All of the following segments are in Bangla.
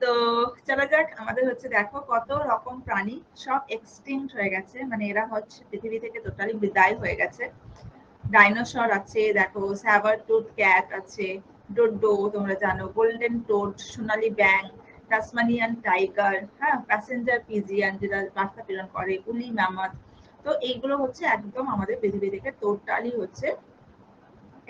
তো চলা যাক, আমাদের হচ্ছে দেখো কত রকম প্রাণী সব এক্সটিংক্ট হয়ে গেছে, মানে এরা হচ্ছে পৃথিবী থেকে টোটালি বিদায় হয়ে গেছে। ডাইনোসর আছে, দেখো স্যাবার টুথ ক্যাট আছে, ডোডো তোমরা জানো, গোল্ডেন টোড, সোনালী ব্যাং, টাসমানিয়ান টাইগার, হ্যাঁ, প্যাসেঞ্জার পিজিয়ান যেটা বার্তা প্রেরণ করে, উলি ম্যামথ। তো এইগুলো হচ্ছে একদম আমাদের পৃথিবী থেকে টোটালি হচ্ছে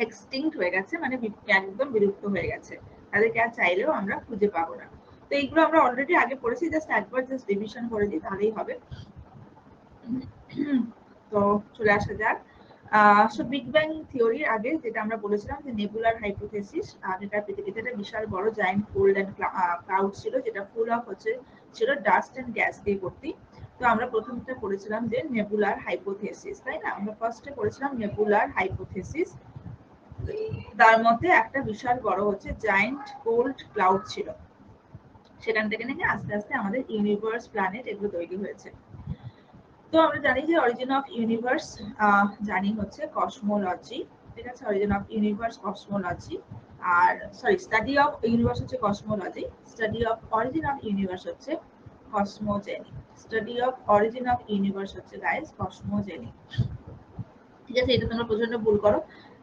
এক্সটিংক্ট হয়ে গেছে, মানে একদম বিলুপ্ত হয়ে গেছে, তাদেরকে আর চাইলেও আমরা খুঁজে পাবো না। তো এইগুলো আমরা অলরেডি আগে পড়েছি, জাস্ট একবার জাস্ট রিভিশন করে দিই তাহলেই হবে। তো চলে আসা যাক। সো বিগ ব্যাং থিওরির আগে যেটা আমরা বলেছিলাম যে নেবুলার হাইপোথেসিস, যেটা পৃথিবীতে একটা বিশাল বড় জায়ান্ট কোল্ড এন্ড ক্লাউড ছিল, যেটা ফুল অফ হচ্ছে ছিল ডাস্ট এন্ড গ্যাস দিয়ে ভর্তি। তো আমরা প্রথমটা পড়েছিলাম যে নেবুলার হাইপোথেসিস, তাই না? আমরা ফার্স্টে পড়েছিলাম নেবুলার হাইপোথেসিস। তার মধ্যে একটা বিশাল বড় হচ্ছে জায়ান্ট কোল্ড ক্লাউড ছিল, সেখান থেকে নাকি আস্তে আস্তে আমাদের ইউনিভার্স, প্ল্যানেট এগুলো তৈরি হয়েছে। তো আমরা জানি যে অরিজিন অফ ইউনিভার্স জানি হচ্ছে কসমোলজি, ঠিক আছে? অরিজিন অফ ইউনিভার্স কসমোলজি, আর সরি স্টাডি অফ ইউনিভার্স হচ্ছে cosmology, study of origin of universe হচ্ছে cosmogony. Study of origin of universe হচ্ছে গাইস কসমোজেনি, ঠিক আছে? এটা তোমরা প্রচন্ড ভুল করো।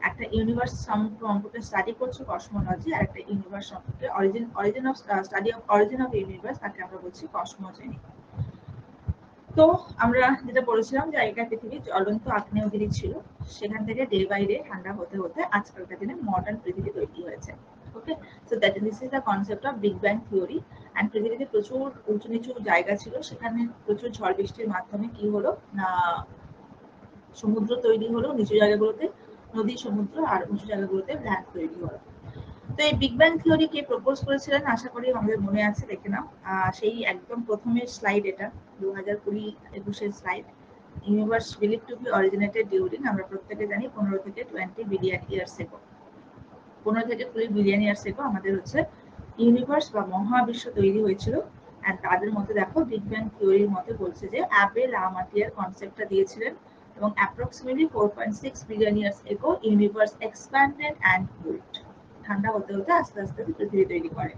একটা ইউনিভার্স সম্পর্কে স্টাডি করছো কসমোলজি, আর একটা ইউনিভার্স সম্পর্কে origin of study of origin of universe, তাকে আমরা বলছি কসমোজেনি। তো আমরা যেটা বলেছিলাম যে আগেকার পৃথিবী জ্বলন্ত আগ্নেয়গিরি ছিল, সেখান থেকে ডে বাই ডে ঠান্ডা হতে হতে আজকালকার দিনে মডার্ন পৃথিবী তৈরি হয়েছে। Okay, so that this is the concept of big bang theory. And পৃথিবীতে প্রচুর উঁচু নিচু জায়গা ছিল, সেখানে প্রচুর ঝড় বৃষ্টির মাধ্যমে কি হলো না, সমুদ্র তৈরি হলো নিচু জায়গাগুলোতে, নদী সমুদ্র, আর উঁচু জায়গাগুলোতে ল্যান্ড তৈরি হলো। তো এই বিগ ব্যাং থিওরি কে প্রপোজ করেছিলেন আশা করি আমাদের মনে আছে, দেখে নাও। সেই একদম প্রথমের স্লাইড, এটা 2020-21 slide. Universe believe to be originated during, আমরা প্রত্যেকে জানি 15 থেকে 20 বিলিয়ন ইয়ার্স এগো। 15 থেকে 20 বিলিয়ন ইয়ার্স এগো আমাদের হচ্ছে ইউনিভার্স বা মহাবিশ্ব তৈরি হয়েছিল। অ্যান্ড তাদের মধ্যে দেখো বিগ ব্যাং থিওরির মতে বলছে যে অ্যাবে লামাটিয়ার কনসেপ্টটা দিয়েছিলেন, এবং approximately 4.6 billion years ago universe expanded and cooled. ঠান্ডা হতে হতে আস্তে আস্তে পৃথিবী তৈরি করে।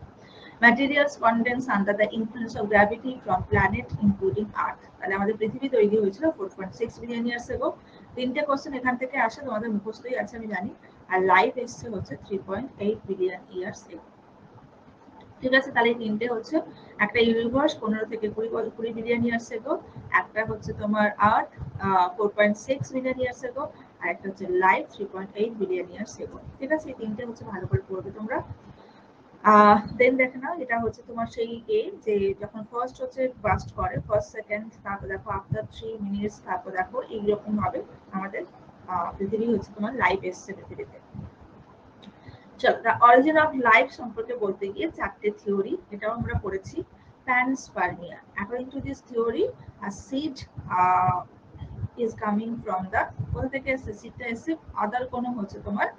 Materials condense under the influence of gravity from planet including Earth. তাহলে আমাদের পৃথিবী তৈরি হয়েছিল 4.6 বিলিয়ন ইয়ার্স এগো। তিনটে কোশ্চেন এখান থেকে আসে, তোমাদের মুখস্থই আছে আমি জানি। আর লাইফ এসছে হচ্ছে 3.8 বিলিয়ন ইয়ার্স এগো, ঠিক আছে? তাহলে তিনটে হচ্ছে, একটা ইউনিভার্স 15 থেকে 20 বিলিয়ন ইয়ার্স এগো, একটা হচ্ছে তোমার আর্থ 4.6 বিলিয়ন ইয়ার্স এগো, আর একটা হচ্ছে লাইফ 3.8 বিলিয়ন ইয়ার্স এগো, ঠিক আছে? এই তিনটে হচ্ছে ভালো করে পড়বে তোমরা। দেন দেখে নাও, এটা হচ্ছে তোমার সেই যে যখন ফার্স্ট হচ্ছে বাস্ট করে, ফার্স্ট সেকেন্ড, তারপর দেখো আফটার 3 মিনিটস, তারপর দেখো এইরকম ভাবে আমাদের পৃথিবী হচ্ছে তোমার লাইফ এসছে পৃথিবীতে। চলো, দ্য অরিজিন অফ লাইফ সম্পর্কে বলতে গিয়ে চারটে থিওরি, এটাও আমরা পড়েছি। Panspermia, according to this theory a seed is coming from the, কোথা থেকে এসছে সিডটা? এসছে আদার কোনো হচ্ছে তোমার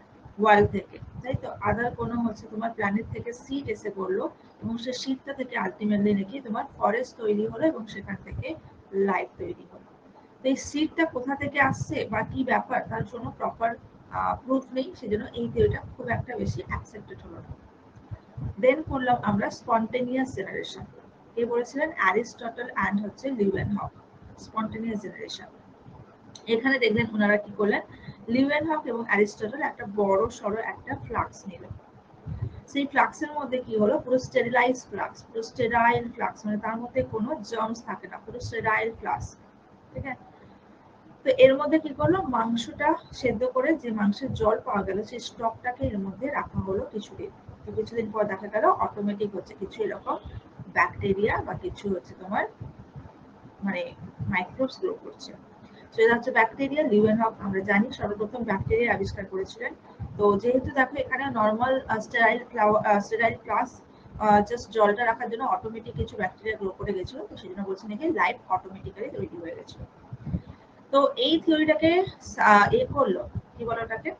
ওয়ার্ল্ড থেকে, তাই তো? আদার কোনো হচ্ছে তোমার প্ল্যানেট থেকে সিড এসে পড়লো, এবং সেই সিডটা থেকে আলটিমেটলি নাকি তোমার ফরেস্ট তৈরি হলো, এবং সেখান থেকে লাইফ তৈরি হলো। তো এই সিডটা কোথা থেকে আসছে বা কি ব্যাপার, তার কোনো প্রপার প্রুফ নেই, সেজন্য এই থিওরিটা খুব একটা বেশি অ্যাকসেপ্টেড হলো না। দেন করলাম আমরা স্পন্টেনিয়াস জেনারেশন, কে বলেছিলেন? অ্যারিস্টটল অ্যান্ড হচ্ছে লিউয়েনহক, স্পন্টেনিয়াস জেনারেশন। এখানে দেখলেন ওনারা কি করলেন, লিউয়েনহক এবং অ্যারিস্টটল একটা বড় সড়ো একটা ফ্লাক্স নিল। সেই ফ্লাক্সের মধ্যে কি হলো, পুরো স্টেরিলাইজ ফ্লাক্স, পুরো স্টেরাইল ফ্লাক্স, মানে তার মধ্যে কোনো জার্মস থাকে না, পুরো স্টেরাইল ফ্লাক্স, ঠিক আছে? তো এর মধ্যে কি করলো, মাংসটা সেদ্ধ করে যে মাংসের জল পাওয়া গেল, সেই স্টকটাকে এর মধ্যে রাখা হলো কিছুদিন। তো কিছুদিন পর দেখা গেল অটোমেটিক হচ্ছে কিছু এরকম ব্যাকটেরিয়া বা কিছু হচ্ছে তোমার মানে মাইক্রোবস গ্রো করছে। তো এটা হচ্ছে ব্যাকটেরিয়া। লিউয়েনহক আমরা জানি সর্বপ্রথম ব্যাকটেরিয়া আবিষ্কার করেছিলেন। তো যেহেতু দেখো এখানে নর্মাল স্টেরাইল ক্লাস, জাস্ট জলটা রাখার জন্য অটোমেটিক কিছু ব্যাকটেরিয়া গ্রো করে গেছিল, তো সেই জন্য বলছি নাকি লাইফ অটোমেটিক্যালি তৈরি হয়ে গেছিল। তো এই থিওরিটাকে করলো, কি বলো ওটাকে,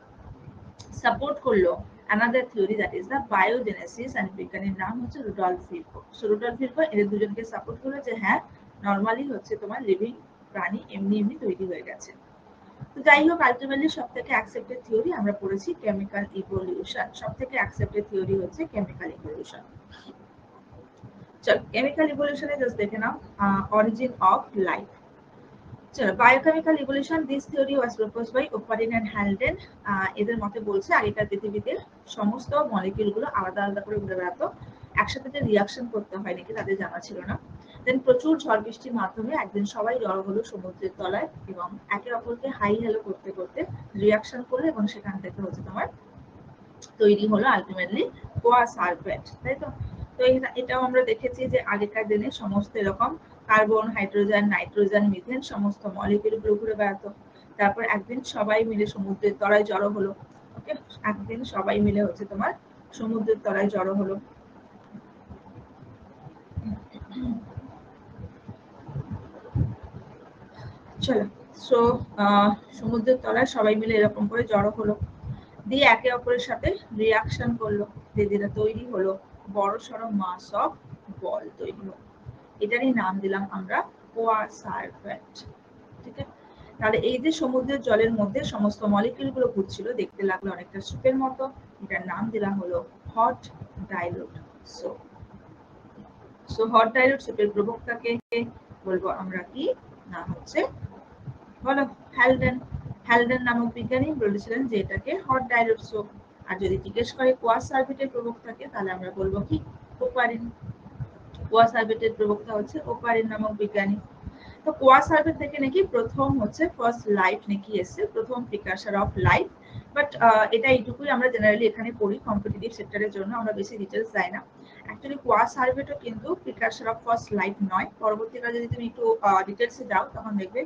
সাপোর্ট করলো another theory, that is the biogenesis, and বিজ্ঞানীর নাম হচ্ছে রুডলফ ভিরকো। সো রুডলফ ভিরকো এদের দুজনকে সাপোর্ট করলো যে হ্যাঁ, নর্মালি হচ্ছে তোমার লিভিং প্রাণী এমনি এমনি তৈরি হয়ে গেছে। তো যাই হোক, আলটিমেটলি সব থেকে অ্যাকসেপ্টেড থিওরি আমরা পড়েছি কেমিক্যাল ইভলিউশন। সব থেকে অ্যাকসেপ্টেড থিওরি হচ্ছে কেমিক্যাল ইভলিউশন। চলো কেমিক্যাল ইভলিউশনে জাস্ট দেখে নাও অরিজিন অফ লাইফ। চলো biochemical evolution, this theory was proposed by Oparin and Haldane. এদের মতে বলছে আগেকার পৃথিবীতে সমস্ত মলিকিউল গুলো আলাদা আলাদা করে ঘুরে বেড়াতো, একসাথে যে রিয়াকশন করতে হয় নাকি তাদের জানা ছিল না। দেন প্রচুর ঝড় বৃষ্টির মাধ্যমে একদিন সবাই জড়ো হলো সমুদ্রের তলায় এবং একে অপরকে হাই হ্যালো করতে করতে রিয়াকশন করলো এবং সেখান থেকে হচ্ছে তোমার তৈরি হলো আলটিমেটলি কোয়া সার্ভেন্ট, তাই তো? তো এটাও আমরা দেখেছি যে আগেকার দিনে সমস্ত এরকম কার্বন, হাইড্রোজেন, নাইট্রোজেন, মিথেন সমস্ত মলিকিউল গুলো ঘুরে বেড়াতো। তারপর একদিন সবাই মিলে সমুদ্রের তলায় জড়ো হলো। ওকে, একদিন সবাই মিলে হচ্ছে তোমার সমুদ্রের তলায় জড়ো হলো। চলো, সো সমুদ্রের তলায় সবাই মিলে এরকম করে জড়ো হলো, দিয়ে একে অপরের সাথে রিয়াকশন করলো, যেটা তৈরি হলো বড় সড়ো মাস অফ বল তৈরি হলো। এটারই নাম দিলাম আমরা কোয়া সার্ভেন্ট। ঠিক আছে, তাহলে এই যে সমুদ্রের জলের মধ্যে সমস্ত মলিকিউল গুলো ঘুরছিল, দেখতে লাগলো অনেকটা সুপের মতো। এটার নাম দিলাম হলো hot dilute soap. So hot dilute সোপের প্রবক্তাকে বলবো আমরা কি, না হচ্ছে বলো হ্যালডেন। হ্যালডেন নামক বিজ্ঞানী বলেছিলেন যে এটাকে হট ডাইলুট সোপ। আর যদি জিজ্ঞেস করে কোয়া সার্ভেন্টের প্রবক্তাকে, তাহলে আমরা বলবো কি, ওপারিন। কোয়া সার্ভেন্টের প্রবক্তা হচ্ছে ওপারিন নামক বিজ্ঞানী। তো কোয়া সার্ভেন্ট থেকে নাকি প্রথম হচ্ছে ফার্স্ট লাইফ নাকি এসে, প্রথম প্রিকারসার অফ লাইফ। বাট এটা এইটুকুই আমরা জেনারেলি এখানে পড়ি কম্পিটিটিভ সেক্টরের জন্য, আমরা বেশি ডিটেলস যাই না। অ্যাকচুয়ালি কোয়া সার্ভেন্টও কিন্তু প্রিকারসার অফ ফার্স্ট লাইফ নয়। পরবর্তীকালে যদি তুমি একটু ডিটেলসে যাও তখন দেখবে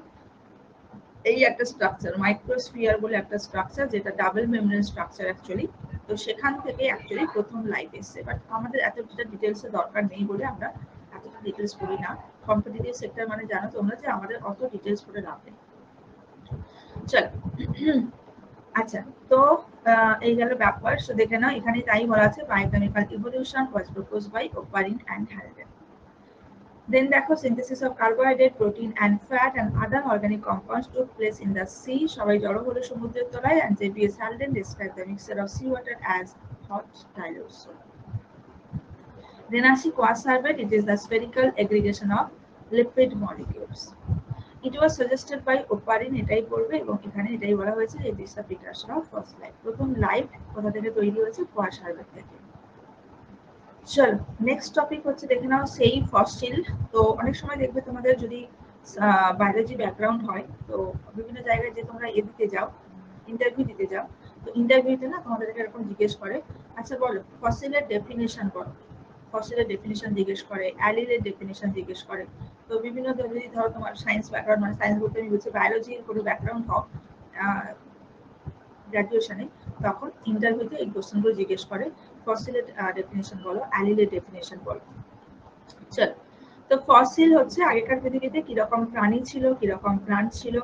এই একটা স্ট্রাকচার মাইক্রোস্ফিয়ার বলে একটা স্ট্রাকচার, যেটা ডাবল মেমব্রেন স্ট্রাকচার অ্যাকচুয়ালি। তো সেখান থেকে অ্যাকচুয়ালি প্রথম লাইফ এসেছে। বাট আমাদের এতটা ডিটেলসে দরকার নেই বলে আমরা এতটা ডিটেলস পড়ি না। কম্পিটিটিভ সেক্টর মানে জানো তোমরা যে আমাদের অত ডিটেলস পড়ে লাভ নেই। চলো, আচ্ছা, তো এই গেল ব্যাপার। সো দেখে নাও এখানে তাই বলা আছে biochemical evolution was proposed by Oparin and Haldane. Then দেখো synthesis of carbohydrate, protein and fat and other organic compounds took place in the sea. সবাই জড়ো হলো সমুদ্রের তলায়, and J.B.S. Halden described the mixture of seawater as hot dilute soap. Then আসি কোয়া servant, it is the spherical aggregation of lipid molecules. It was suggested by Oparin, এটাই পড়বে এবং এখানে এটাই বলা হয়েছে যে it is the precursor of first life. প্রথম লাইফ কোথা থেকে তৈরি হয়েছে, কোয়া সার্ভেন্ট থেকে। চলো নেক্সট টপিক হচ্ছে দেখে নাও সেই ফসিল। তো অনেক সময় দেখবে তোমাদের যদি বায়োলজি ব্যাকগ্রাউন্ড হয়, তো বিভিন্ন জায়গায় যে তোমরা দিতে যাও, ইন্টারভিউ দিতে যাও, তো ইন্টারভিউতে না তোমাদেরকে এরকম জিজ্ঞেস করে, আচ্ছা বলো ফসিলের ডেফিনেশন বলো। ফসিলের ডেফিনেশন জিজ্ঞেস করে, অ্যালিলের ডেফিনেশন জিজ্ঞেস করে। তো বিভিন্ন যদি ধরো তোমার সায়েন্স ব্যাকগ্রাউন্ড, মানে সায়েন্স বলতে আমি বলছি বায়োলজির কোনো ব্যাকগ্রাউন্ড হোক গ্র্যাজুয়েশনে, তখন ইন্টারভিউতে এই কোশ্চেনগুলো জিজ্ঞেস করে, ফসিলের ডেফিনেশন বলো, অ্যালিলের ডেফিনেশন বলো। চল, তো ফসিল হচ্ছে আগেকার পৃথিবীতে কিরকম প্রাণী ছিল, কিরকম প্লান্ট ছিল,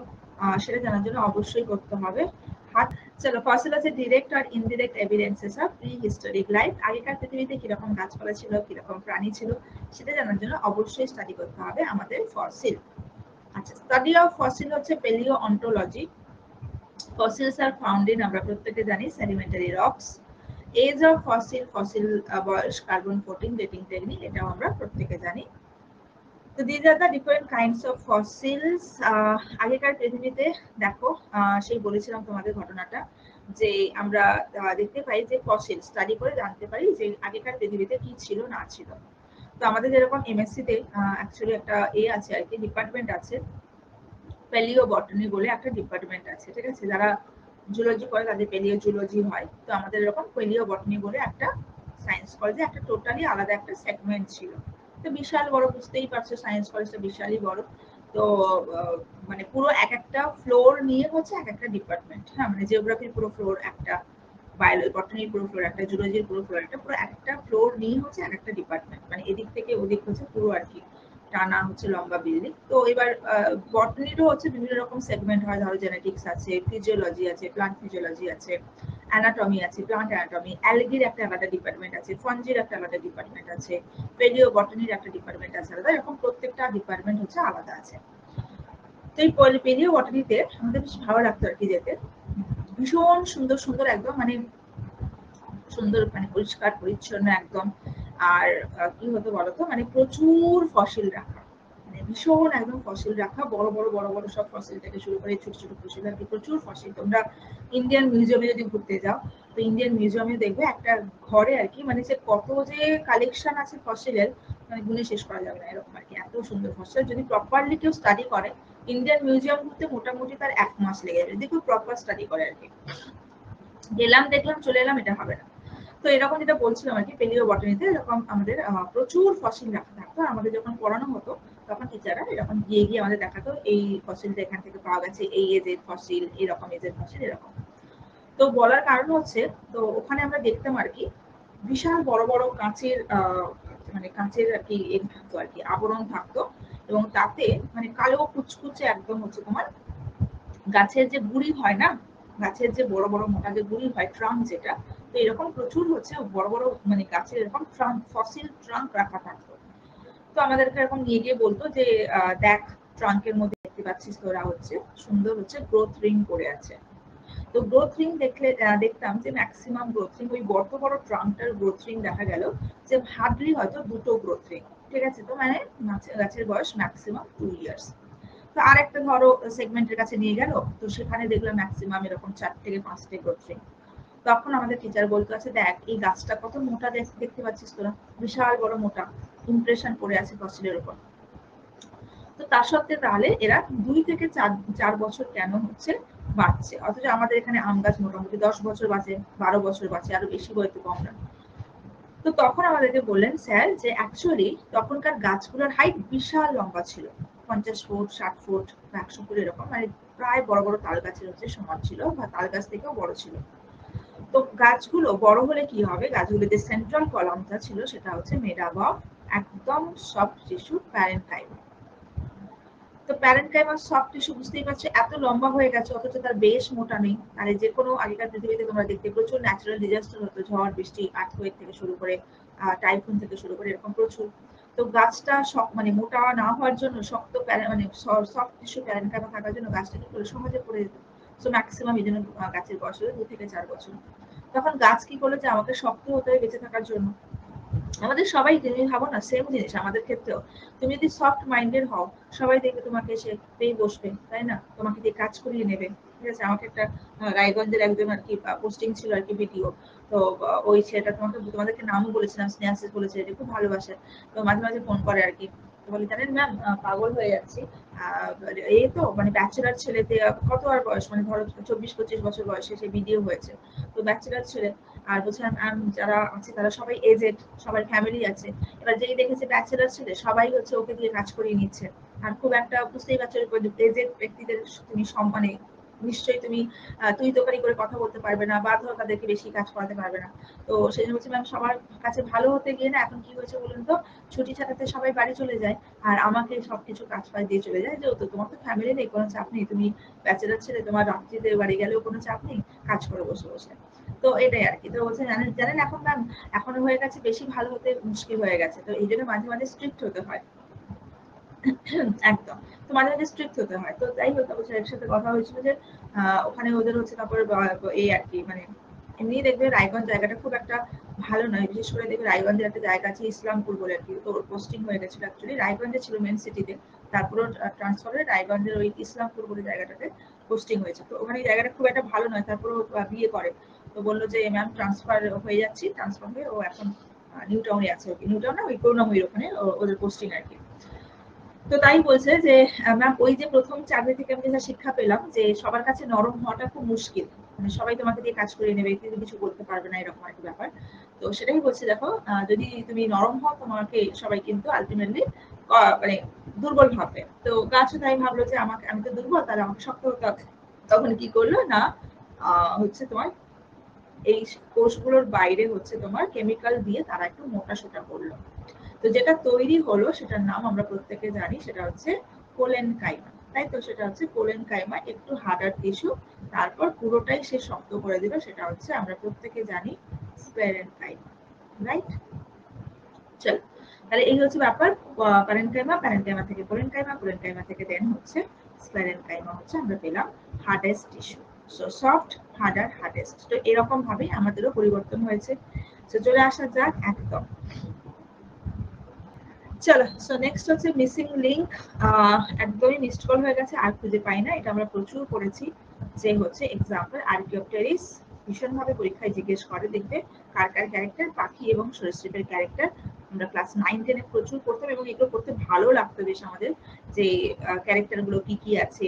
সেটা জানার জন্য অবশ্যই করতে হবে হাত। চলো, ফসিল হচ্ছে ডিরেক্ট আর indirect evidences of prehistoric life. আগেকার পৃথিবীতে কিরকম গাছপালা ছিল, কিরকম প্রাণী ছিল, সেটা জানার জন্য অবশ্যই স্টাডি করতে হবে আমাদের ফসিল। আচ্ছা, স্টাডি অফ ফসিল হচ্ছে paleo ontology. Fossils are found in, আমরা প্রত্যেকে জানি, sedimentary rocks. Age of fossil, fossil বয়স, কার্বন 14 ডেটিং টেকনিক, এটাও আমরা প্রত্যেকে জানি। তো these are the different kinds of fossils. আগেকার পৃথিবীতে দেখো, সেই বলেছিলাম তোমাদের ঘটনাটা, যে আমরা দেখতে পাই যে ফসিল স্টাডি করে জানতে পারি যে আগেকার পৃথিবীতে কি ছিল না ছিল। তো আমাদের যেরকম এমএসসি তে অ্যাকচুয়ালি একটা আছে আর কি, ডিপার্টমেন্ট আছে, প্যালিও বটনি বলে একটা ডিপার্টমেন্ট আছে। ঠিক আছে, যারা জুলজি করে তাদের প্যালিও জুলজি হয়। তো আমাদের এরকম প্যালিও বটনি বলে একটা সায়েন্স কলেজে একটা টোটালি আলাদা একটা সেগমেন্ট ছিল। তো বিশাল বড়, বুঝতেই পারছো সায়েন্স কলেজটা বিশালই বড়। তো মানে পুরো এক একটা ফ্লোর নিয়ে হচ্ছে এক একটা ডিপার্টমেন্ট। হ্যাঁ, মানে জিওগ্রাফির পুরো ফ্লোর একটা, বায়োলজি বটনির পুরো ফ্লোর একটা, জুলজির পুরো ফ্লোর একটা, পুরো একটা ফ্লোর নিয়ে হচ্ছে এক একটা ডিপার্টমেন্ট। মানে এদিক থেকে ওদিক হচ্ছে পুরো আর কি টানা হচ্ছে লম্বা বিল্ডিং। তো এবার বটনিরও হচ্ছে বিভিন্ন রকম সেগমেন্ট হয়, ধরো জেনেটিক্স আছে, ফিজিওলজি আছে, প্লান্ট ফিজিওলজি আছে, অ্যানাটমি আছে, প্লান্ট অ্যানাটমি, অ্যালগির একটা আলাদা ডিপার্টমেন্ট আছে, ফাঞ্জির একটা আলাদা ডিপার্টমেন্ট আছে, পেলিও বটনির একটা ডিপার্টমেন্ট আছে আলাদা। এরকম প্রত্যেকটা ডিপার্টমেন্ট হচ্ছে আলাদা আছে। তো এই পেলিও বটনিতে আমাদের বেশ ভালো লাগতো আর কি যেতে। ভীষণ সুন্দর সুন্দর একদম, মানে সুন্দর, মানে পরিষ্কার পরিচ্ছন্ন একদম। আর কি হতো বলতো, মানে প্রচুর ফসিল রাখা, মানে ভীষণ একদম ফসিল রাখা, বড় বড় বড় বড় সব ফসিল থেকে শুরু করে ছোট ছোট ফসিল আর কি, প্রচুর ফসিল। তোমরা ইন্ডিয়ান মিউজিয়ামে যদি ঘুরতে যাও, তো ইন্ডিয়ান মিউজিয়ামে দেখবে একটা ঘরে আর কি, মানে যে কত যে কালেকশন আছে ফসিলের, মানে গুনে শেষ করা যাবে না এরকম আর কি, এত সুন্দর ফসিল। যদি প্রপারলি কেউ স্টাডি করে, ইন্ডিয়ান মিউজিয়াম ঘুরতে মোটামুটি তার 1 মাস লেগে যাবে, যদি কেউ প্রপার স্টাডি করে আর কি। গেলাম দেখলাম চলে এলাম এটা হবে না। তো এরকম যেটা বলছিলাম আর কি, পেলিও বটানিতে এরকম আমাদের প্রচুর ফসিল রাখা থাকতো। আমাদের যখন পড়ানো হতো তখন টিচাররা এরকম গিয়ে গিয়ে আমাদের দেখাতো, এই ফসিলটা এখান থেকে পাওয়া গেছে, এই এজের ফসিল, এরকম এজের ফসিল, এরকম। তো বলার কারণ হচ্ছে, তো ওখানে আমরা দেখতাম আর কি বিশাল বড় বড় কাঁচের মানে কাঁচের আর কি থাকতো আর কি, আবরণ থাকতো, এবং তাতে মানে কালো কুচকুচে একদম হচ্ছে তোমার গাছের যে গুড়ি হয় না, গাছের যে বড় বড় মোটা যে গুড়ি হয়, ট্রাঙ্ক যেটা, তো এরকম প্রচুর হচ্ছে বড় বড় মানে গাছের এরকম ট্রাঙ্ক, ফসিল ট্রাঙ্ক রাখা থাকতো। তো আমাদেরকে এরকম নিয়ে গিয়ে বলতো যে দেখ ট্রাঙ্কের মধ্যে দেখতে পাচ্ছিস তোরা হচ্ছে সুন্দর হচ্ছে গ্রোথ রিং পড়ে আছে। তো গ্রোথ রিং দেখলে দেখতাম যে ম্যাক্সিমাম গ্রোথ রিং, ওই বড় বড় ট্রাঙ্কটার গ্রোথ রিং দেখা গেল যে হার্ডলি হয়তো 2টো গ্রোথ রিং, ঠিক আছে। তো মানে গাছের বয়স ম্যাক্সিমাম 2 ইয়ার্স। তো আরেকটা ধরো সেগমেন্টের কাছে নিয়ে গেল, তো সেখানে দেখলাম ম্যাক্সিমাম এরকম 4 থেকে 5টে গ্রোথ রিং। তখন আমাদের টিচার বলতো, আছে দেখ এই গাছটা কত মোটা দেখতে পাচ্ছিস তোরা, বিশাল বড় মোটা ইমপ্রেশন পড়ে আছে ফসিলের উপর। তো তার সত্ত্বেও তাহলে এরা 2 থেকে 4 বছর কেন হচ্ছে বাঁচছে, অথচ আমাদের এখানে আম গাছ মোটামুটি 10 বছর বাঁচে, 12 বছর বাঁচে, আরো বেশি বয়সে কম না। তো তখন আমাদেরকে বললেন স্যার যে অ্যাকচুয়ালি তখনকার গাছগুলোর হাইট বিশাল লম্বা ছিল, 50 ফুট 60 ফুট 100 ফুট এরকম, মানে প্রায় বড় বড় তাল গাছের হচ্ছে সমান ছিল, বা তাল গাছ থেকেও বড় ছিল। তো গাছগুলো বড় হলে কি হবে, গাছগুলো যে সেন্ট্রাল কলামটা ছিল সেটা হচ্ছে মেড আপ অফ একদম সফট টিস্যু প্যারেনকাইমা। তো প্যারেনকাইমা সফট টিস্যু বুঝতেই পারছো এত লম্বা হয়ে গেছে, অথচ তার বেশ মোটা নেই। আর যে কোনো আগেকার পৃথিবীতে তোমরা দেখতে প্রচুর ন্যাচারাল ডিজাস্টার হতো, ঝড় বৃষ্টি, আর্থকুয়েক থেকে শুরু করে টাইফুন থেকে শুরু করে এরকম প্রচুর। তো গাছটা মানে মোটা না হওয়ার জন্য, শক্ত মানে সফট টিস্যু প্যারেনকাইমা থাকার জন্য গাছটা কি করে সহজে পড়ে যেত। সো ম্যাক্সিমাম এই জন্য গাছের বয়স হলো 2 থেকে 4 বছর। তখন গাছ কি করলো যে আমাকে শক্ত হতে হবে বেঁচে থাকার জন্য। আমাদের সবাই তুমি ভাবো না, সেম জিনিস আমাদের ক্ষেত্রেও। তুমি যদি সফট মাইন্ডেড হও, সবাই দেখবে তোমাকে এসে পেয়ে বসবে, তাই না, তোমাকে দিয়ে কাজ করিয়ে নেবে, ঠিক আছে। আমাকে একটা রায়গঞ্জের একজন আর কি পোস্টিং ছিল আর কি, ভিডিও। তো ওই ছেলেটা তোমাদেরকে নামও বলেছিলাম, স্নেহাসিস বলেছে, যে খুব ভালোবাসে। তো মাঝে মাঝে ফোন করে আর কি, তো বলি জানেন ম্যাম পাগল হয়ে যাচ্ছি, এই তো মানে ব্যাচেলার ছেলেতে কত আর বয়স, মানে ধরো 24-25 বছর বয়সে সে ভিডিও হয়েছে, তো ব্যাচেলার ছেলে। আর বলছিলাম যারা আছে তারা সবাই এজেড, সবার ফ্যামিলি আছে। এবার যেই দেখেছে ব্যাচেলার ছেলে, সবাই হচ্ছে ওকে দিয়ে কাজ করিয়ে নিচ্ছে। আর খুব একটা বুঝতেই পারছো এজেড ব্যক্তিদের তুমি সম্মানে নিশ্চয়ই তুমি তুই তোকারি করে কথা বলতে পারবে না, বা ধরো তাদেরকে বেশি কাজ করাতে পারবে না। তো সেই জন্য বলছি ম্যাম সবার কাছে ভালো হতে গিয়ে না এখন কি হয়েছে বলুন তো, ছুটি ছাটাতে সবাই বাড়ি চলে যায়, আর আমাকে সবকিছু কাজ ফাজ দিয়ে চলে যায়, যে তো তোমার তো ফ্যামিলি নেই, কোনো চাপ নেই, তুমি ব্যাচেলার ছেলে, তোমার রাত্রিতে বাড়ি গেলেও কোনো চাপ নেই, কাজ করে বসে বসে। তো এটাই আর কি। তো বলছে জানেন জানেন এখন ম্যাম এখন হয়ে গেছে বেশি ভালো হতে মুশকিল হয়ে গেছে, তো এই জন্য মাঝে মাঝে স্ট্রিক্ট হতে হয়। একদম। তো মাঝে মাঝে স্ট্রিক্ট হতে হয়। তো যাই হোক, তারপর স্যারের সাথে কথা হয়েছিল যে ওখানে ওদের হচ্ছে তারপরে এই আর কি, মানে এমনি দেখবে রায়গঞ্জ জায়গাটা খুব একটা ভালো নয়, বিশেষ করে দেখবে রায়গঞ্জের একটা জায়গা আছে ইসলামপুর বলে আর কি, তো ওর পোস্টিং হয়ে গেছিল অ্যাকচুয়ালি রায়গঞ্জে ছিল মেন সিটিতে, তারপর ট্রান্সফার হয়ে রায়গঞ্জের ওই ইসলামপুর বলে জায়গাটাতে পোস্টিং হয়েছে। তো ওখানে জায়গাটা খুব একটা ভালো নয়, তারপর বিয়ে করে। তো বললো যে ম্যাম ট্রান্সফার হয়ে যাচ্ছি, ট্রান্সফার হয়ে ও এখন নিউ টাউনে আছে, নিউ টাউন না ওই করুণাময়ীর ওখানে ওদের পোস্টিং আর কি। তো তাই বলছে যে ম্যাম ওই যে প্রথম চাকরি থেকে আমি যা শিক্ষা পেলাম যে সবার কাছে নরম হওয়াটা খুব মুশকিল, মানে সবাই তোমাকে দিয়ে কাজ করিয়ে নেবে, কিন্তু কিছু করতে পারবে না, এরকম একটা ব্যাপার। তো সেটাই বলছে, দেখো যদি তুমি নরম হও তোমাকে সবাই কিন্তু আলটিমেটলি মানে দুর্বল ভাববে। তো গাছও তাই ভাবলো যে আমাকে, আমি তো দুর্বল, তাহলে আমাকে শক্ত হতে হবে। তখন কি করলো না, হচ্ছে তোমার এই কোষগুলোর বাইরে হচ্ছে তোমার কেমিক্যাল দিয়ে তারা একটু মোটা সোটা করলো। তো যেটা তৈরি হলো সেটার নাম আমরা প্রত্যেকে জানি, সেটা হচ্ছে কোলেনকাইমা, তাই তো। সেটা হচ্ছে কোলেনকাইমা, একটু হার্ডার টিস্যু, তারপর পুরোটাই সে শক্ত করে দিল, সেটা হচ্ছে আমরা প্রত্যেকে জানি স্পেরেনকাইমা, রাইট। চলো, তাহলে এই হচ্ছে ব্যাপার, প্যারেনকাইমা, প্যারেনকাইমা থেকে কোলেনকাইমা, কোলেনকাইমা থেকে দেন হচ্ছে স্পেরেনকাইমা, হচ্ছে আমরা পেলাম hardest tissue. So soft, harder, hardest. তো এরকম ভাবেই আমাদেরও পরিবর্তন হয়েছে। তো চলে আসা যাক একদম চলো, সো নেক্সট হচ্ছে মিসিং লিংক। একদমই মিসড কল হয়ে গেছে, আর খুঁজে পাই না। এটা আমরা প্রচুর পড়েছি, যে হচ্ছে এক্সাম্পল আর্কিওপটেরিস। ভীষণভাবে পরীক্ষায় জিজ্ঞেস করে, দেখবে কার কার ক্যারেক্টার, পাখি এবং সরীসৃপের ক্যারেক্টার। আমরা ক্লাস 9-10 এ প্রচুর পড়তাম এবং এগুলো পড়তে ভালো লাগতো বেশ আমাদের, যে ক্যারেক্টার গুলো কি কি আছে।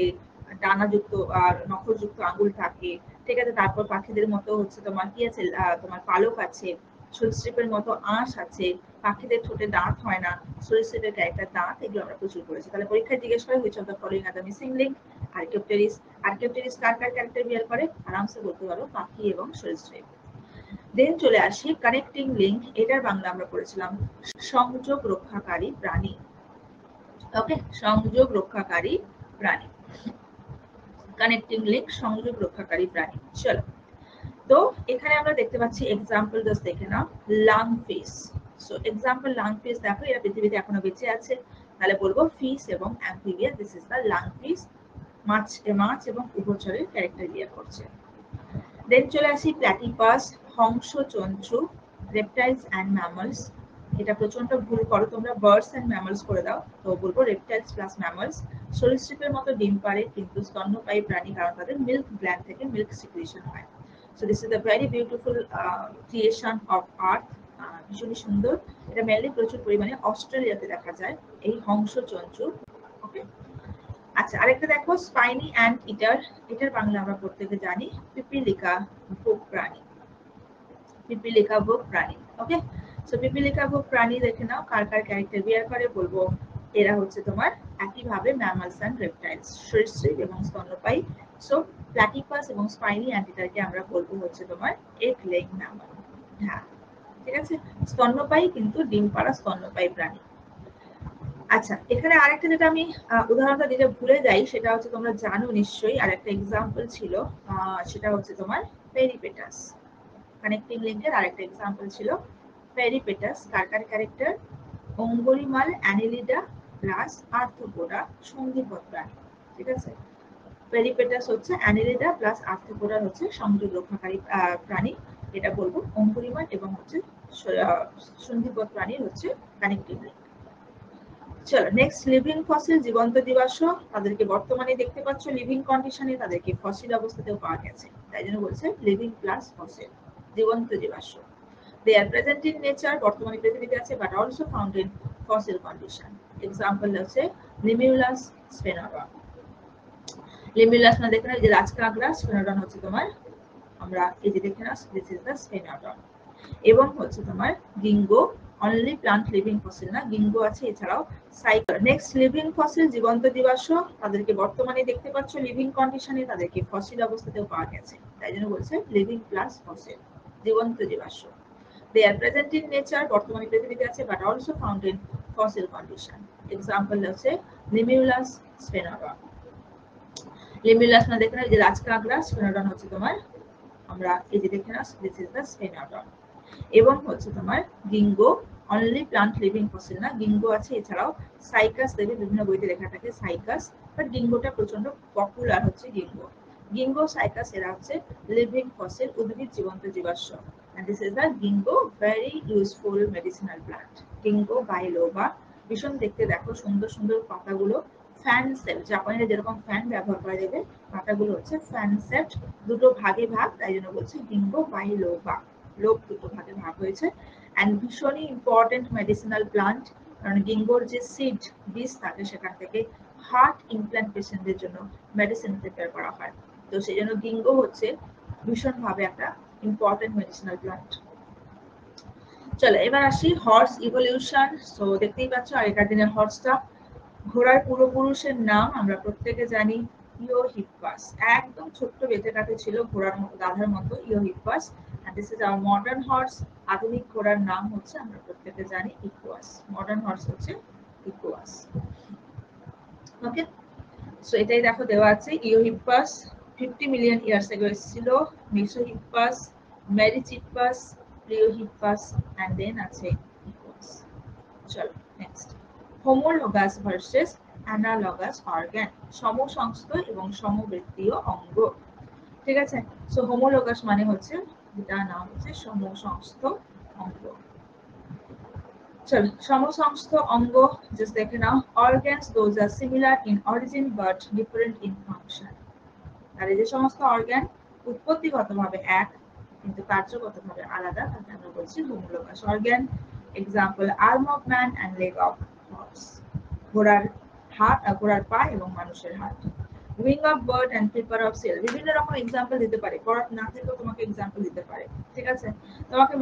ডানাযুক্ত আর নখযুক্ত আঙুল থাকে, ঠিক আছে। তারপর পাখিদের মতো হচ্ছে তোমার কি আছে, তোমার পালক আছে, সরীসৃপের মতো আঁশ আছে, পাখিদের ঠোঁটে দাঁত হয় না, সরীসৃপের ক্যারেক্টার দাঁত, এগুলো আমরা প্রচুর করেছি। তাহলে পরীক্ষায় জিজ্ঞেস করে which of the following are the missing link. Archaeopteryx. Archaeopteryx কার কার ক্যারেক্টার বিয়ার করে, আরামসে বলতে পারো পাখি এবং সরীসৃপ। দেন চলে আসি কানেক্টিং লিংক। এটার বাংলা আমরা পড়েছিলাম সংযোগ রক্ষাকারী প্রাণী। ওকে, সংযোগ রক্ষাকারী প্রাণী, কানেক্টিং লিংক, সংযোগ রক্ষাকারী প্রাণী। চলো, তো এখানে আমরা দেখতে পাচ্ছি এক্সাম্পল, জাস্ট দেখে নাও। Lung fish. So example lung fish, দেখো এরা পৃথিবীতে এখনো বেঁচে আছে, তাহলে বলবো ফিশ এবং amphibia. This is the lung fish. মাছ এবং উভচরের ক্যারেক্টার বিয়ার করছে। দেন চলে আসি platypus, Hansa চঞ্চু, reptiles and mammals. এটা প্রচন্ড ভুল করো তোমরা, বার্ডস অ্যান্ড ম্যামলস করে দাও, তো বলবো রেপটাইলস প্লাস ম্যামলস। সরীসৃপের মতো ডিম পারে কিন্তু স্তন্যপায়ী প্রাণী, কারণ তাদের মিল্ক গ্ল্যান্ড থেকে মিল্ক সিক্রিশন হয়। So this is a very beautiful creation of earth. ভীষণই সুন্দর। এটা মেনলি প্রচুর পরিমাণে অস্ট্রেলিয়াতে দেখা যায়, এই হংস চঞ্চু। ওকে, আচ্ছা, আরেকটা দেখো স্পাইনি অ্যান্ট ইটার। এটার বাংলা আমরা প্রত্যেকে জানি পিপিলিকা ভোগ প্রাণী। পিপিলিকা ভোগ প্রাণী। ওকে, সো পিপিলিকা ভোগ প্রাণী দেখে নাও কার কার ক্যারেক্টার বিয়ার করে, বলবো এরা হচ্ছে তোমার একইভাবে ম্যামালস অ্যান্ড রেপটাইলস, সরীসৃপ এবং স্তন্যপায়ী। সো প্ল্যাটিপাস এবং স্পাইনি অ্যান্টিটারকে আমরা বলবো হচ্ছে তোমার এগ লেইং ম্যামাল। হ্যাঁ, ঠিক আছে, স্তন্যপায়ী কিন্তু ডিম পাড়া স্তন্যপায়ী প্রাণী। আচ্ছা, এখানে আরেকটা যেটা আমি উদাহরণটা দিতে ভুলে যাই, সেটা হচ্ছে তোমরা জানো নিশ্চয়ই, আর একটা এক্সাম্পল ছিল, সেটা হচ্ছে তোমার পেরিপেটাস। কানেক্টিং লিংকের আরেকটা এক্সাম্পল ছিল পেরিপেটাস। কার কার ক্যারেক্টার, অঙ্গুলিমাল, অ্যানিলিডা প্লাস আর্থ্রোপোডা, সন্ধিপদ প্রাণী। ঠিক আছে, পেরিপেটাস হচ্ছে অ্যানিলিডা প্লাস আর্থ্রোপোডা হচ্ছে সংযোগ রক্ষাকারী প্রাণী, এটা বলবো অঙ্গুলিমাল, এবং হচ্ছে সন্ধিপদ প্রাণীর হচ্ছে কানেক্টিং লিংক। চলো নেক্সট, লিভিং ফসিল, জীবন্ত জীবাশ্ম। তাদেরকে বর্তমানে দেখতে পাচ্ছ লিভিং কন্ডিশনে, তাদেরকে ফসিল অবস্থাতেও পাওয়া গেছে, তাই জন্য বলছে লিভিং প্লাস ফসিল, জীবন্ত জীবাশ্ম। দে আর প্রেজেন্ট ইন নেচার, বর্তমানে পৃথিবীতে আছে, but also found in fossil condition. Example হচ্ছে লিমিউলাস স্পেনোডন। লিমিউলাস না দেখে না, যে রাজকাঁকড়া, স্পেনোডন হচ্ছে তোমার, আমরা এই যে দেখে না, দিস ইজ দ্য স্পেনোডন। এবং হচ্ছে তোমার গিঙ্গো, অনলি প্লান্ট লিভিং ফসিল না, গিঙ্গো আছে, এছাড়াও সাইকার। নেক্সট, লিভিং ফসিল, জীবন্ত জীবাশ্ম। তাদেরকে বর্তমানে দেখতে পাচ্ছ লিভিং কন্ডিশনে, তাদেরকে ফসিল অবস্থাতেও পাওয়া গেছে, তাই জন্য বলছে লিভিং প্লাস ফসিল, জীবন্ত জীবাশ্ম। দে আর প্রেজেন্ট ইন নেচার, বর্তমানে পৃথিবীতে আছে, but also found in fossil condition. Example হচ্ছে লিমিউলাস স্পেনোডন। লিমিউলাস না দেখে না, যে রাজকাঁকড়া, স্পেনোডন হচ্ছে তোমার, আমরা এই যে দেখে না, দিস ইজ দ্য স্পেনোডন। এবং হচ্ছে তোমার গিঙ্গো, অনলি প্লান্ট লিভিং ফসিল না, গিঙ্গো আছে, এছাড়াও সাইকাস, দেবে বিভিন্ন বইতে লেখা থাকে সাইকাস, বাট গিঙ্গোটা প্রচন্ড পপুলার হচ্ছে গিঙ্গো। গিঙ্গো, সাইকাস, এরা হচ্ছে লিভিং ফসিল, উদ্ভিদ জীবন্ত জীবাশ্ম। and this is the gingo, very useful medicinal plant. গিঙ্গো biloba, ভীষণ দেখতে, দেখো সুন্দর সুন্দর পাতাগুলো, ফ্যান সেট, জাপানিরা যেরকম ফ্যান ব্যবহার করে, দেবে পাতাগুলো হচ্ছে ফ্যান সেট, দুটো ভাগে ভাগ, তাই জন্য বলছে গিঙ্গো বাইলোবা, লোক দুটো ভাগে ভাগ হয়েছে। অ্যান্ড ভীষণই ইম্পর্টেন্ট মেডিসিনাল প্লান্ট, কারণ গিঙ্গোর যে সিড, বীজ থাকে, সেখান থেকে হার্ট ইমপ্ল্যান্ট পেশেন্টদের জন্য মেডিসিন প্রিপেয়ার করা হয়, তো সেই জন্য গিঙ্গো হচ্ছে ভীষণভাবে একটা ইম্পর্টেন্ট মেডিসিনাল প্লান্ট। চলো এবার আসি হর্স ইভলিউশন। সো দেখতেই পাচ্ছ আগেকার দিনের হর্সটা, ঘোড়ার পূর্বপুরুষের নাম আমরা প্রত্যেকে জানি ইওহিপ্পাস। একদম ছোট্ট বেঁচে কাছে ছিল, ঘোড়ার মতো, গাধার মতো, Eohippus. and this is our modern horse. আধুনিক ঘোড়ার নাম হচ্ছে আমরা প্রত্যেকে জানি ইকুয়াস। মডার্ন হর্স হচ্ছে ইকুয়াস। ওকে, সো এটাই দেখো দেওয়া আছে, ইওহিপ্পাস 50 মিলিয়ন ইয়ার্স আগে এসেছিল, মেসোহিপ্পাস, মেরিচিপ্পাস, প্লিওহিপ্পাস, এন্ড দেন আছে ইকুয়াস। চলো next, homologous versus analogous organ, সমসংস্থ এবং সমবৃত্তীয় অঙ্গ। ঠিক আছে, সো হোমোলগাস মানে হচ্ছে, যেটা নাম হচ্ছে সমসংস্থ অঙ্গ। চলো সমসংস্থ অঙ্গ জাস্ট দেখে নাও। Organs those are similar in origin but different in function. আর এই যে সমস্ত অর্গান উৎপত্তিগতভাবে এক কিন্তু কার্যগতভাবে আলাদা, তাকে আমরা বলছি homologous organ. Example arm of man and leg of horse, ঘোড়ার হাত, ঘোড়ার পা এবং মানুষের হাত। Wing of bird and flipper of seal, বিভিন্ন রকম এক্সাম্পল দিতে পারে, পড়ার না থেকেও তোমাকে এক্সাম্পল দিতে পারে। ঠিক আছে, তোমাকে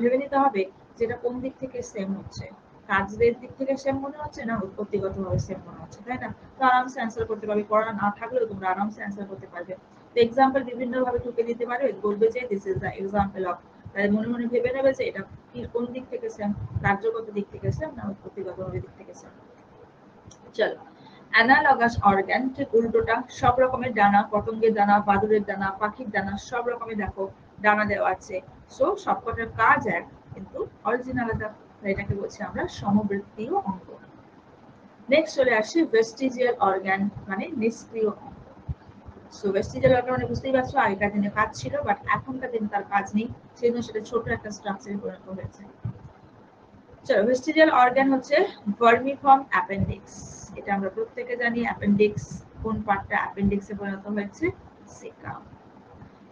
ভেবে নিতে হবে যেটা কোন দিক থেকে সেম হচ্ছে, কাজের দিক থেকে সেম মনে হচ্ছে না উৎপত্তিগতভাবে সেম মনে হচ্ছে, তাই না? তো আরামসে অ্যান্সার করতে পারবে, পড়া না থাকলেও তোমরা আরামসে অ্যান্সার করতে পারবে। তো এক্সাম্পল বিভিন্ন ভাবে ঢুকে দিতে পারো, বলবে যে this is the example of, তাই মনে মনে ভেবে নেবে যে এটা কোন দিক থেকে সেম, কার্যগত দিক থেকে সেম না উৎপত্তিগত দিক থেকে সেম। চলো অ্যানালগাস অর্গান ঠিক উল্টোটা, সব রকমের ডানা, পতঙ্গের ডানা, বাদুড়ের ডানা, পাখির ডানা, সব রকমের দেখো ডানা দেওয়া আছে। সো সবকটার কাজ এক কিন্তু অরিজিন আলাদা, এটাকে বলছি আমরা সমবৃত্তীয় অঙ্গ। নেক্সট চলে আসি ভেস্টিজিয়াল অর্গান, মানে নিষ্ক্রিয় অঙ্গ। সো ভেস্টিজিয়াল অর্গান মানে বুঝতেই পারছো আগেকার দিনে কাজ ছিল, বাট এখনকার দিনে তার কাজ নেই, সেই জন্য সেটা ছোট একটা স্ট্রাকচারে পরিণত হয়েছে। চলো ভেস্টিজিয়াল অর্গান হচ্ছে ভার্মিফর্ম অ্যাপেন্ডিক্স, এটা আমরা প্রত্যেকে জানি। অ্যাপেন্ডিক্স কোন পার্টটা অ্যাপেন্ডিক্সে পরিণত হয়েছে? সিকাম।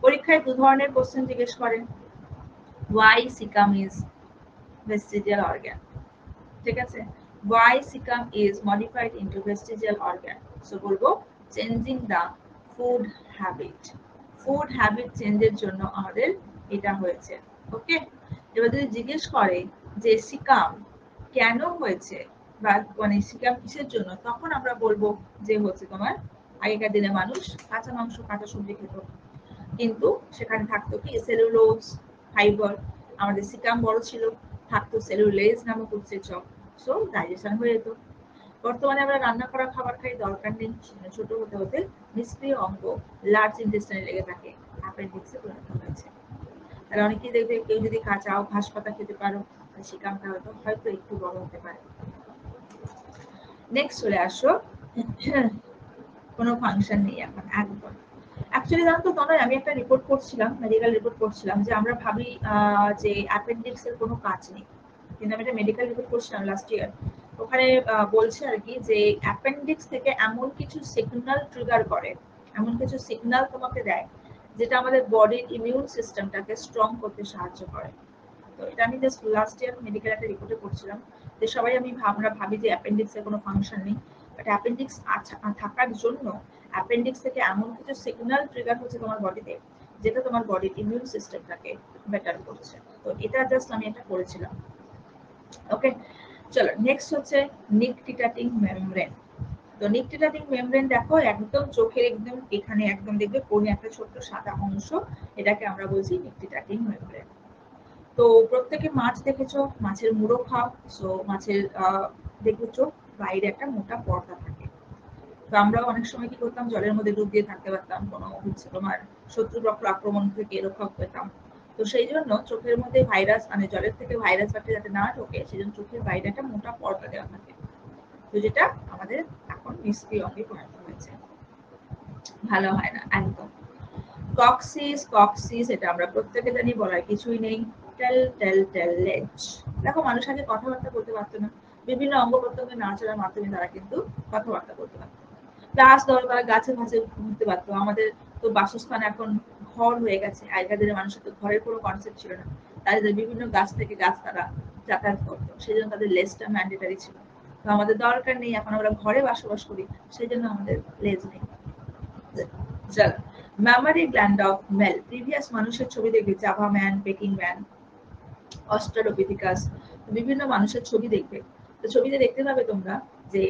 পরীক্ষায় দু ধরনের কোশ্চেন জিজ্ঞেস করে, why cecum is vestigial organ, ঠিক আছে? why cecum is modified into vestigial organ, so বলবো চেঞ্জিং দা ফুড হ্যাবিট, ফুড হ্যাবিট চেঞ্জের জন্য আমাদের এটা হয়েছে। ওকে, এবার যদি জিজ্ঞেস করে যে সিকাম কেন হয়েছে বা মানে সিকাম কিসের জন্য, তখন আমরা বলবো যে হচ্ছে তোমার আগেকার দিনে মানুষ কাঁচা মাংস কাঁচা সবজি খেত, কিন্তু সেখানে থাকতো কি সেলুলোজ ফাইবার, আমাদের সিকাম বড় ছিল, থাকতো সেলুলোজ নামক উৎসেচক, সো ডাইজেশন হয়ে যেত। বর্তমানে আমরা রান্না করা খাবার খাই, দরকার নেই, ছোট হতে হতে নিষ্ক্রিয় অঙ্গ লার্জ ইন্টেস্টাইনে লেগে থাকে, অ্যাপেন্ডিক্সে পরিণত হয়েছে। তাহলে অনেকেই দেখবে কেউ যদি কাঁচা ঘাস পাতা খেতে পারো, সিকামটা হয়তো একটু বড় হতে পারে। নেক্সট চলে আসো, কোনো ফাংশন নেই এখন একদম। অ্যাকচুয়ালি জানো তো তনয়, আমি একটা রিপোর্ট করছিলাম, মেডিকেল রিপোর্ট করছিলাম, যে আমরা ভাবি যে অ্যাপেন্ডিক্স এর কোনো কাজ নেই, কিন্তু আমি একটা মেডিকেল রিপোর্ট করছিলাম লাস্ট ইয়ার, ওখানে বলছে আর কি যে অ্যাপেন্ডিক্স থেকে এমন কিছু সিগন্যাল ট্রিগার করে, এমন কিছু সিগন্যাল তোমাকে দেয় যেটা আমাদের বডির ইমিউন সিস্টেমটাকে স্ট্রং করতে সাহায্য করে। তো এটা আমি জাস্ট লাস্ট ইয়ার মেডিকেল একটা রিপোর্টে পড়ছিলাম যে সবাই আমরা ভাবি যে অ্যাপেন্ডিক্স এর কোনো ফাংশন নেই, বাট অ্যাপেন্ডিক্স থাকার জন্য অ্যাপেন্ডিক্স থেকে এমন কিছু সিগন্যাল ট্রিগার হচ্ছে তোমার বডিতে, যেটা তোমার বডির ইমিউন সিস্টেমটাকে বেটার করছে। তো এটা জাস্ট আমি এটা করেছিলাম। ওকে, চলো নেক্সট হচ্ছে নিকটিটাটিং মেমব্রেন। তো নিকটিটাটিং মেমব্রেন দেখো একদম চোখের একদম এখানে একদম দেখবে কোণে একটা ছোট্ট সাদা অংশ, এটাকে আমরা বলছি নিকটিটাটিং মেমব্রেন। তো প্রত্যেকে মাছ দেখেছো, মাছের মুড়ো খাও, সো মাছের দেখেছো বাইরে একটা মোটা পর্দা থাকে। তো আমরাও অনেক সময় কি করতাম, জলের মধ্যে ডুব দিয়ে থাকতে পারতাম, কোনো হচ্ছে তোমার শত্রুপক্ষ আক্রমণ থেকে রক্ষা পেতাম। তো সেই জন্য চোখের মধ্যে ভাইরাস, মানে জলের থেকে ভাইরাস ব্যাকটেরিয়া যাতে না ঢোকে, সেই জন্য চোখের বাইরে একটা মোটা পর্দা দেওয়া থাকে, তো যেটা আমাদের এখন নিষ্ক্রিয় অঙ্গে পরিণত হয়েছে, ভালো হয় না একদম। কক্সিস এটা আমরা প্রত্যেকে জানি, বলার কিছুই নেই। টেল লেজ, দেখো মানুষ আগে কথাবার্তা বলতে পারতো না, বিভিন্ন অঙ্গ প্রত্যঙ্গের নাড়াচাড়ার মাধ্যমে তারা কিন্তু কথাবার্তা বলতে পারতো। প্লাস ধরো তারা গাছে গাছে ঘুরতে পারতো। আমাদের তো বাসস্থান এখন ঘর হয়ে গেছে, আগেকার দিনের মানুষের তো ঘরের কোনো কনসেপ্ট ছিল না, তাদের বিভিন্ন গাছ থেকে গাছ তারা যাতায়াত করতো, সেই জন্য তাদের লেজটা ম্যান্ডেটারি ছিল। তো আমাদের দরকার নেই, এখন আমরা ঘরে বসবাস করি, সেই জন্য আমাদের লেজ নেই। চলো mammary gland of male, previous মানুষের ছবি দেখবে, Java man, Peking man, Australopithecus, বিভিন্ন মানুষের ছবি দেখবে। তো ছবিতে দেখতে পাবে তোমরা যে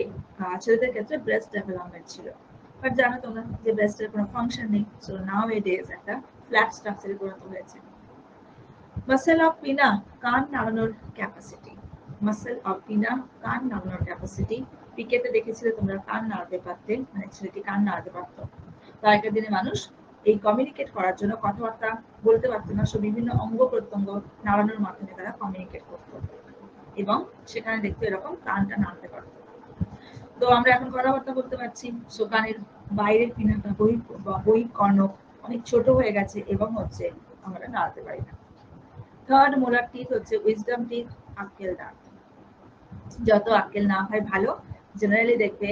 ছেলেদের ক্ষেত্রে ব্রেস্ট ডেভেলপমেন্ট ছিল, বাট জানো তোমরা যে ব্রেস্টের কোনো ফাংশন নেই, সো নাও ইট ইজ একটা ফ্ল্যাট স্ট্রাকচারে পরিণত হয়েছে। মাসেল অফ পিনা, কান নাড়ানোর ক্যাপাসিটি, মাসেল অফ পিনা কান নাড়ানোর ক্যাপাসিটি। পিকেতে দেখেছিলে তোমরা কান নাড়াতে পারতেন, মানে ছেলেটি কান নাড়াতে পারতো। তো আগেকার দিনে মানুষ এই কমিউনিকেট করার জন্য কথাবার্তা বলতে পারতো না, সো বিভিন্ন অঙ্গ প্রত্যঙ্গ নাড়ানোর মাধ্যমে তারা কমিউনিকেট করতো, এবং সেখানে দেখতে এরকম কানটা নাড়তে পারতো। তো আমরা এখন কথাবার্তা বলতে পারছি, সো কানের বাইরের পিনাটা বহিঃ কর্ণক অনেক ছোট হয়ে গেছে এবং হচ্ছে আমরা নাড়াতে পারি না। থার্ড মোলার টিথ হচ্ছে উইজডম টিথ, আক্কেল দাঁত। যত আক্কেল না হয় ভালো। জেনারেলি দেখবে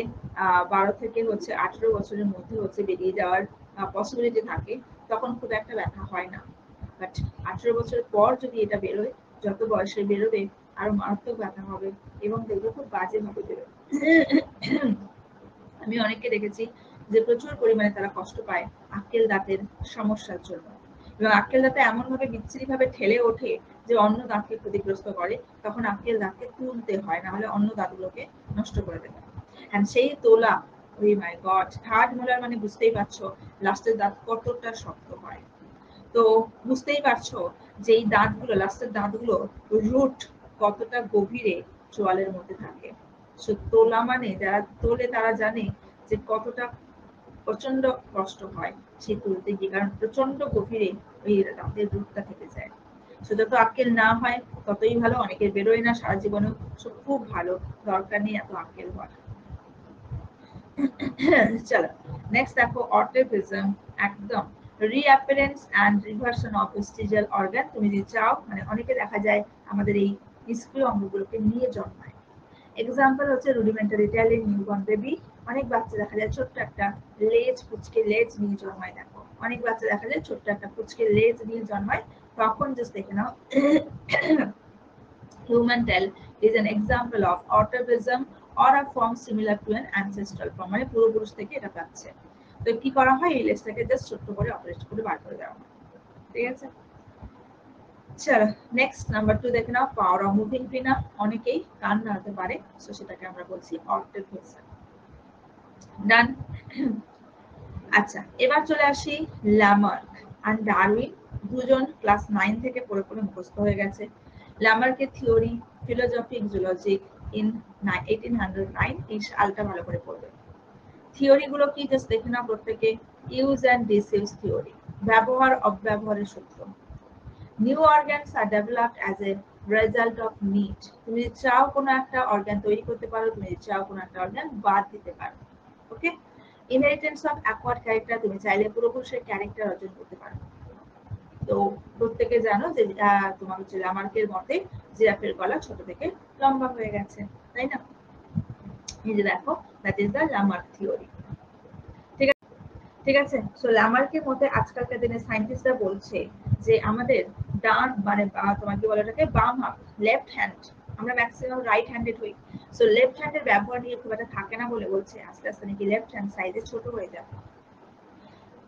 12 থেকে 18 বছরের মধ্যে বেরিয়ে যাওয়ার পসিবিলিটি থাকে, তখন খুব একটা ব্যথা হয় না। বাট 18 বছর পর যদি এটা বেরোয়, যত বয়সে বেরোবে আরো মারাত্মক ব্যথা হবে এবং দেখবে খুব বাজে ভাবে বেরোবে। আমি অনেককে দেখেছি যে প্রচুর পরিমাণে তারা কষ্ট পায় আক্কেল দাঁতের সমস্যার জন্য, এবং আক্কেল দাঁতে এমন ভাবে বিচ্ছিরি ভাবে ঠেলে ওঠে যে অন্য দাঁতকে ক্ষতিগ্রস্ত করে, তখন আক্কেল দাঁতকে তুলতে হয়, না হলে অন্য দাঁতগুলোকে নষ্ট করে দেবে। এন্ড সেই তোলা, ওই মাই গড, থার্ড মোলার মানে বুঝতেই পারছো লাস্টের দাঁত কতটা শক্ত হয়। তো বুঝতেই পারছো যে এই দাঁতগুলো, লাস্টের দাঁতগুলো রুট কতটা গভীরে চোয়ালের মধ্যে থাকে। সো তোলা মানে যারা তোলে তারা জানে যে কতটা প্রচন্ড কষ্ট হয় সেই তুলতে গিয়ে, কারণ প্রচন্ড গভীরে ওই দাঁতের রুটটা থেকে যায়। সো যত আক্কেল না হয় ততই ভালো। অনেকের বেরোয় না সারা জীবনেও, খুব ভালো, দরকার নেই এত আক্কেল হওয়ার। চলো নেক্সট দেখো অর্টিফিজম, একদম reappearance and reversion of vestigial organ. তুমি যদি চাও, মানে অনেকে দেখা যায় আমাদের এই নিষ্ক্রিয় অঙ্গগুলোকে নিয়ে জন্মায়। এক্সাম্পল হচ্ছে রুডিমেন্টারি ইটালিয়ান নিউবর্ন বেবি। অনেক বাচ্চা দেখা যায় ছোট্ট একটা লেজ, পুচকে লেজ নিয়ে জন্মায়। দেখো অনেক বাচ্চা দেখা যায় ছোট্ট একটা পুচকে লেজ নিয়ে জন্মায়। তখন জাস্ট দেখে নাও human tail is an example of autopism or a form similar to an ancestral form, মানে পূর্বপুরুষ থেকে এটা পাচ্ছে। তো কি করা হয়, এই লেজটাকে জাস্ট ছোট্ট করে অপারেট করে বার করে দেওয়া হয়। ঠিক আছে, চলো নেক্সট নাম্বার 2 দেখে নাও, পাওয়ার অফ মুভিং পিনা। অনেকেই কান নাড়াতে পারে, সো সেটাকে আমরা বলছি অর্টিফিজম। ডান। আচ্ছা, এবার চলে আসি ল্যামার্ক আর ডারউইন। দুজন ক্লাস 9 থেকে পড়ে পড়ে মুখস্থ হয়ে গেছে। ল্যামার্কের থিওরি, ফিলোসফিক জুলজিক ইন 1809, এই সালটা ভালো করে পড়বে। থিওরি গুলো কি জাস্ট দেখে নাও প্রত্যেকে। ইউজ এন্ড ডিসইউজ থিওরি, ব্যবহার অব্যবহারের সূত্র। New organs R developed as a result of need. তুমি চাও কোনো একটা অর্গান তৈরি করতে পারো, তুমি চাও কোনো একটা অর্গান বাদ দিতে পারো। ওকে, ইনহেরিটেন্স অফ অ্যাকোয়ার্ড ক্যারেক্টার, তুমি চাইলে পূর্বপুরুষের ক্যারেক্টার অর্জন করতে পারো। তো প্রত্যেকে জানো যে তোমার হচ্ছে ল্যামার্কের মতে জিরাফের গলা ছোট থেকে লম্বা হয়ে গেছে, তাই না? এই যে দেখো, that is the Lamarck theory. ঠিক আছে, সো ল্যামার্কের মতে আজকালকার দিনে সায়েন্টিস্টরা বলছে যে আমাদের ডান মানে তোমার কি বলে এটাকে, বাম হাত, লেফট হ্যান্ড, আমরা ম্যাক্সিমাম রাইট হ্যান্ডেড হই। সো লেফট হ্যান্ডের ব্যবহার নিয়ে খুব একটা থাকে না বলে বলছে আস্তে আস্তে নাকি লেফট হ্যান্ড সাইজে ছোট হয়ে যাবে।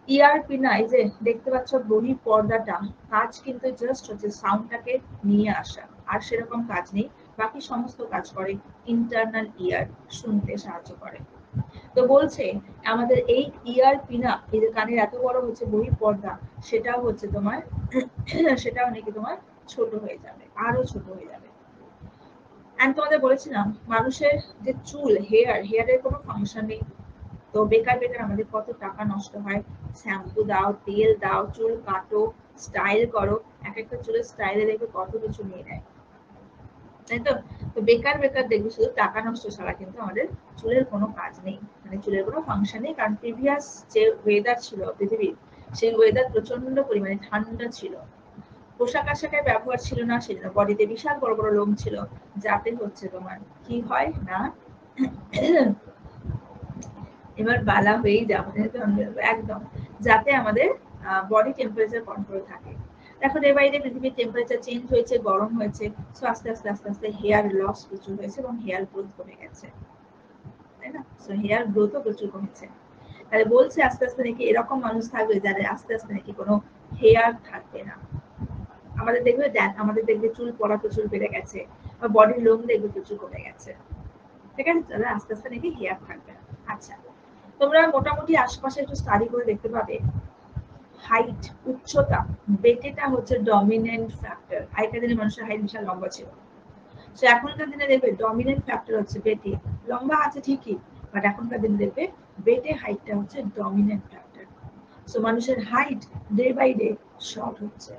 ইআরপি না, এই যে দেখতে পাচ্ছ বহি পর্দাটা, কাজ কিন্তু জাস্ট হচ্ছে সাউন্ডটাকে নিয়ে আসা, আর সেরকম কাজ নেই। বাকি সমস্ত কাজ করে ইন্টারনাল ইয়ার, শুনতে সাহায্য করে। তো বলছে আমাদের এই ইআরপি না, এই যে কানের এত বড় হচ্ছে বহি পর্দা, সেটাও হচ্ছে তোমার সেটাও নাকি তোমার ছোট হয়ে যাবে, আরো ছোট হয়ে যাবে। এন্ড তোমাদের বলেছিলাম মানুষের যে চুল, হেয়ারের কোনো ফাংশন নেই। তো বেকার বেকার আমাদের কত টাকা নষ্ট হয়। শ্যাম্পু দাও, তেল দাও, চুল কাটো, স্টাইল করো, এক একটা চুলের স্টাইলে দেখবে কত কিছু নিয়ে নেয়, তাই তো? তো বেকার বেকার দেখবে শুধু টাকা নষ্ট ছাড়া কিন্তু আমাদের চুলের কোনো কাজ নেই, মানে চুলের কোনো ফাংশন নেই। কারণ প্রিভিয়াস যে ওয়েদার ছিল পৃথিবীর, সেই ওয়েদার প্রচন্ড পরিমাণে ঠান্ডা ছিল, পোশাক আশাকের ব্যবহার ছিল না, সেজন্য বডিতে বিশাল বড় বড় লোম ছিল, যাতে হচ্ছে তোমার কি হয় না, এবার বালা হয়েই যাবে একদম, যাতে আমাদের বডি টেম্পারেচার কন্ট্রোল থাকে। দেখো ডে বাই ডে পৃথিবীর টেম্পারেচার চেঞ্জ হয়েছে, গরম হয়েছে, সো আস্তে আস্তে আস্তে আস্তে হেয়ার লস প্রচুর হয়েছে এবং হেয়ার গ্রোথ কমে গেছে, তাই না? সো হেয়ার গ্রোথও প্রচুর কমেছে। তাহলে বলছে আস্তে আস্তে নাকি এরকম মানুষ থাকবে যাদের আস্তে আস্তে নাকি কোনো হেয়ার থাকবে না। আমাদের দেখবে চুল পড়া প্রচুর বেড়ে গেছে, বা বডির লোম দেখবে প্রচুর কমে গেছে। ঠিক আছে, তাহলে আস্তে আস্তে নাকি হেয়ার থাকবে না। আচ্ছা, তোমরা মোটামুটি আশপাশে একটু স্টাডি করে দেখতে পাবে, হাইট, উচ্চতা, বেটেটা হচ্ছে ডমিনেন্ট ফ্যাক্টর। আগেকার দিনে মানুষের হাইট বিশাল লম্বা ছিল, সো এখনকার দিনে দেখবে ডমিনেন্ট ফ্যাক্টর হচ্ছে বেটে। লম্বা আছে ঠিকই, বাট এখনকার দিনে দেখবে বেটে হাইটটা হচ্ছে ডমিনেন্ট ফ্যাক্টর। সো মানুষের height day by day short হচ্ছে।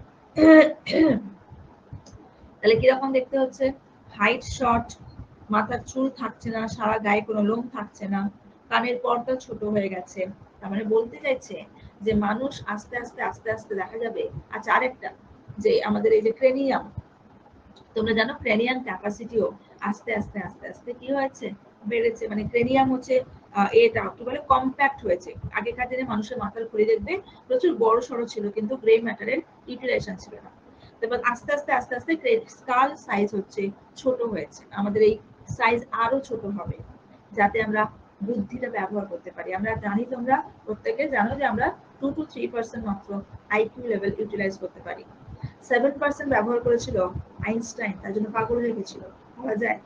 তাহলে কিরকম দেখতে হচ্ছে, হাইট শর্ট, মাথার চুল থাকছে না, সারা গায়ে কোনো লোম থাকছে না, কানের পর্দা ছোট হয়ে গেছে। তার মানে বলতে চাইছে যে মানুষ আস্তে আস্তে আস্তে আস্তে দেখা যাবে। আচ্ছা, আরেকটা, যে আমাদের এই যে ক্রেনিয়াম, তোমরা জানো ক্রেনিয়াম ক্যাপাসিটিও আস্তে আস্তে আস্তে আস্তে কি হয়েছে, বেড়েছে। মানে ক্রেনিয়াম হচ্ছে এটা কি বলে কম্প্যাক্ট হয়েছে। আগেকার দিনে মানুষের মাথার খুলি দেখবে প্রচুর বড় সড়ো ছিল, কিন্তু গ্রে ম্যাটারের ইউটিলাইজেশন ছিল না। তারপর আস্তে আস্তে আস্তে আস্তে স্কাল সাইজ হচ্ছে ছোট হয়েছে। আমাদের এই সাইজ আরো ছোট হবে, যাতে আমরা বুদ্ধিটা ব্যবহার করতে পারি। আমরা জানি, তোমরা প্রত্যেকে জানো যে আমরা 2 to 3% মাত্র আইকিউ লেভেল ইউটিলাইজ করতে পারি। 7% ব্যবহার করেছিল আইনস্টাইন, তার জন্য পাগল হয়ে গেছিল, বলা যায়।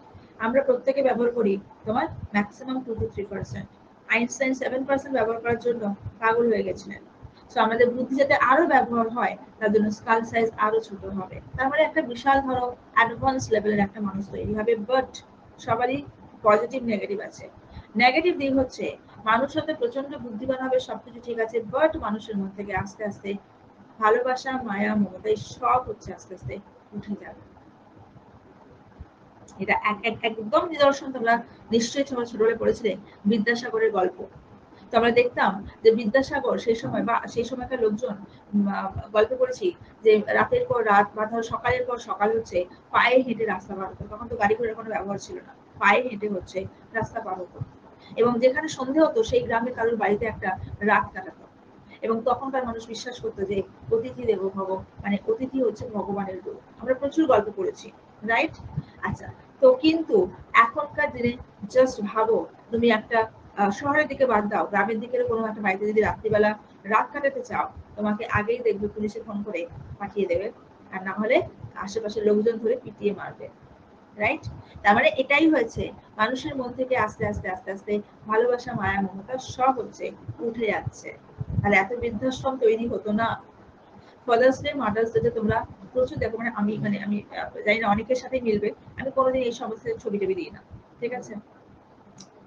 আমরা প্রত্যেকে ব্যবহার করি তোমার ম্যাক্সিমাম 2 to 3%। আইনস্টাইন 7% ব্যবহার করার জন্য পাগল হয়ে গেছিলেন। তো আমাদের বুদ্ধি যাতে আরো ব্যবহার হয়, তার জন্য স্কাল সাইজ আরো ছোট হবে। তার মানে একটা বিশাল ধরো অ্যাডভান্স লেভেলের একটা মানুষ তৈরি হবে। বাট সবারই পজিটিভ নেগেটিভ আছে। নেগেটিভ দিক হচ্ছে মানুষ হতে প্রচন্ড বুদ্ধিমান হবে, সবকিছু ঠিক আছে, বাট মানুষের মন থেকে আস্তে আস্তে ভালোবাসা, মায়া, মমতা সব হচ্ছে আস্তে আস্তে উঠে যাবে। এটা একদম নিদর্শন। তোমরা নিশ্চয়ই ছোটবেলায় পড়েছিলে বিদ্যাসাগরের গল্প। তো আমরা দেখতাম যে বিদ্যাসাগর সেই সময় বা সেই সময়কার লোকজন গল্প করেছি যে রাতের পর রাত বা ধরো সকালের পর সকাল হচ্ছে পায়ে হেঁটে রাস্তা পার হতো। তখন তো গাড়ি ঘোড়ার কোনো ব্যবহার ছিল না, পায়ে হেঁটে হচ্ছে রাস্তা পার হতো। এবং যেখানে সন্ধে হতো সেই গ্রামে কারোর বাড়িতে একটা রাত কাটাতো। এবং তখনকার মানুষ বিশ্বাস করতো যে অতিথি দেবো ভব, মানে অতিথি হচ্ছে ভগবানের রূপ। আমরা প্রচুর গল্প করেছি, রাইট? আচ্ছা, তো কিন্তু এখনকার দিনে জাস্ট ভাবো, তুমি একটা শহরের দিকে বাদ দাও, গ্রামের দিকের কোনো একটা বাড়িতে যদি রাত্রিবেলা রাত কাটাতে চাও, তোমাকে আগেই দেখবে পুলিশে ফোন করে পাঠিয়ে দেবে, আর না হলে আশেপাশের লোকজন ধরে পিটিয়ে মারবে, রাইট? তার মানে এটাই হয়েছে, মানুষের মন থেকে আস্তে আস্তে আস্তে আস্তে ভালোবাসা, মায়া, মমতা সব হচ্ছে উঠে যাচ্ছে। তাহলে এত বৃদ্ধাশ্রম তৈরি হতো না। ফাদার্স ডে, মাদার্স ডে তোমরা প্রচুর দেখো। মানে আমি জানি না অনেকের সাথে মিলবে, আমি কোনোদিন এই সমস্ত ছবি টবি দিই না, ঠিক আছে?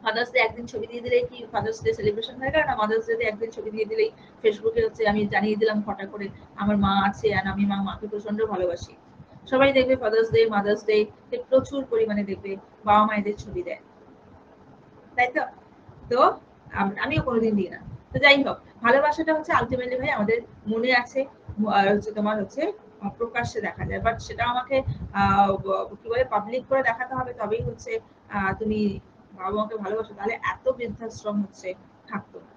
ফাদার্স ডে একদিন ছবি দিয়ে দিলেই কি ফাদার্স ডে সেলিব্রেশন হয়ে গেল না? মাদার্স ডে একদিন ছবি দিয়ে দিলেই ফেসবুকে হচ্ছে আমি জানিয়ে দিলাম ফটা করে আমার মা আছে, আর আমি মাকে প্রচন্ড ভালোবাসি। সবাই দেখবে ফাদার্স ডে, মাদার্স ডে প্রচুর পরিমাণে দেখবে বাবা মায়েদের ছবি দেয়, তাই তো? তো আমিও কোনোদিন দিই না। তো যাই হোক, ভালোবাসাটা হচ্ছে আলটিমেটলি ভাই আমাদের মনে আছে, হচ্ছে তোমার হচ্ছে প্রকাশ্যে দেখা যায়। বাট সেটা আমাকে কি বলে পাবলিক করে দেখাতে হবে, তবেই হচ্ছে তুমি বাবা মাকে ভালোবাসো। তাহলে এত বৃদ্ধাশ্রম হচ্ছে থাকতো না,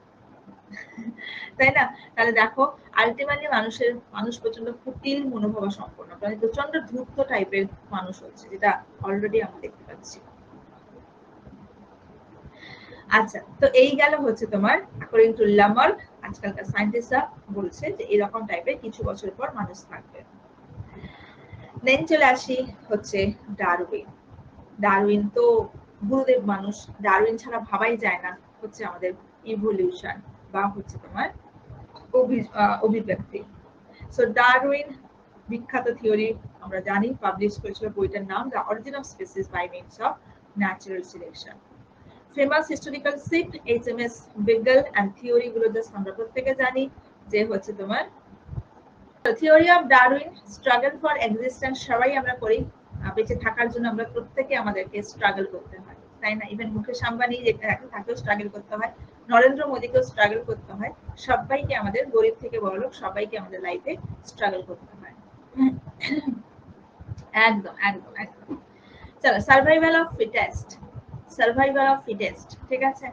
তাই না? তাহলে দেখো, আলটিমেটলি মানুষ প্রচন্ড কুটিল মনোভাব সম্পন্ন, মানে প্রচন্ড ধূর্ত টাইপের মানুষ হচ্ছে, যেটা অলরেডি আমরা দেখতে পাচ্ছি। আচ্ছা, তো এই গেল হচ্ছে তোমার অ্যাকর্ডিং টু লামার্ক, আজকালকার সায়েন্টিস্টরা বলছে যে এরকম টাইপের কিছু বছর পর মানুষ থাকবে। দেন চলে আসি হচ্ছে ডারউইন। ডারউইন তো গুরুদেব মানুষ, ডারউইন ছাড়া ভাবাই যায় না হচ্ছে আমাদের ইভলিউশন বা হচ্ছে তোমার অভিব্যক্তি। সো ডারউইন বিখ্যাত থিওরি আমরা জানি, পাবলিশ করেছিল বইটার নাম the origin of species by means of natural selection. Famous historical seat HMS Beagle and theory গুলো জাস্ট আমরা প্রত্যেকে জানি যে হচ্ছে তোমার theory of Darwin, struggle for existence. সবাই আমরা করি, বেঁচে থাকার জন্য আমরা প্রত্যেকে আমাদেরকে স্ট্রাগল করতে হয়, তাই না? ইভেন মুকেশ আম্বানি তাকেও স্ট্রাগল করতে হয়, নরেন্দ্র মোদীকেও স্ট্রাগল করতে হয়। সবাইকে আমাদের, গরিব থেকে বড়লোক সবাইকে আমাদের লাইফে স্ট্রাগল করতে হয়। একদম একদম একদম। চলো, survival of fittest. Survival of fittest, ঠিক আছে?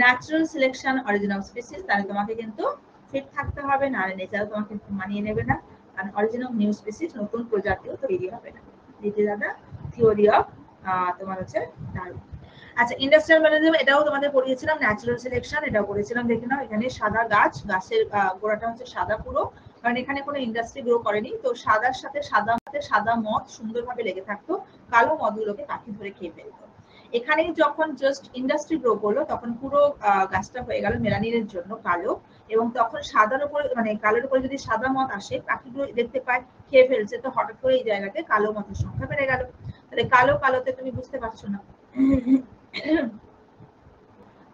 Natural selection, origin of species. তাহলে তোমাকে কিন্তু ফিট থাকতে হবে, না নেচার তোমাকে মানিয়ে নেবে না। কারণ অরিজিন অফ নিউ স্পিসিস, নতুন প্রজাতিও তৈরি হবে না। দিতে যাবে থিওরি অফ তোমার হচ্ছে ডারউইন। আচ্ছা, ইন্ডাস্ট্রিয়াল ম্যানেজমেন্ট, এটাও তোমাদের পড়িয়েছিলাম। ন্যাচারাল সিলেকশন এটাও পড়েছিলাম, দেখে নাও। এখানে সাদা গাছ, গাছের গোড়াটা হচ্ছে সাদা পুরো, কারণ এখানে কোনো ইন্ডাস্ট্রি গ্রো করেনি। তো সাদার সাথে সাদা মদ সুন্দরভাবে লেগে থাকতো, কালো মদগুলোকে পাখি ধরে খেয়ে ফেলতো। এখানেই যখন জাস্ট ইন্ডাস্ট্রি গ্রো করলো, তখন পুরো গাছটা হয়ে গেল মেলানিনের জন্য কালো। এবং তখন সাদার উপরে, মানে কালোর উপরে যদি সাদা মদ আসে, পাখিগুলো দেখতে পায় খেয়ে ফেলছে, তো হঠাৎ করে এই জায়গাতে কালো মদের সংখ্যা বেড়ে গেল। তাহলে কালো কালোতে তুমি বুঝতে পারছো না।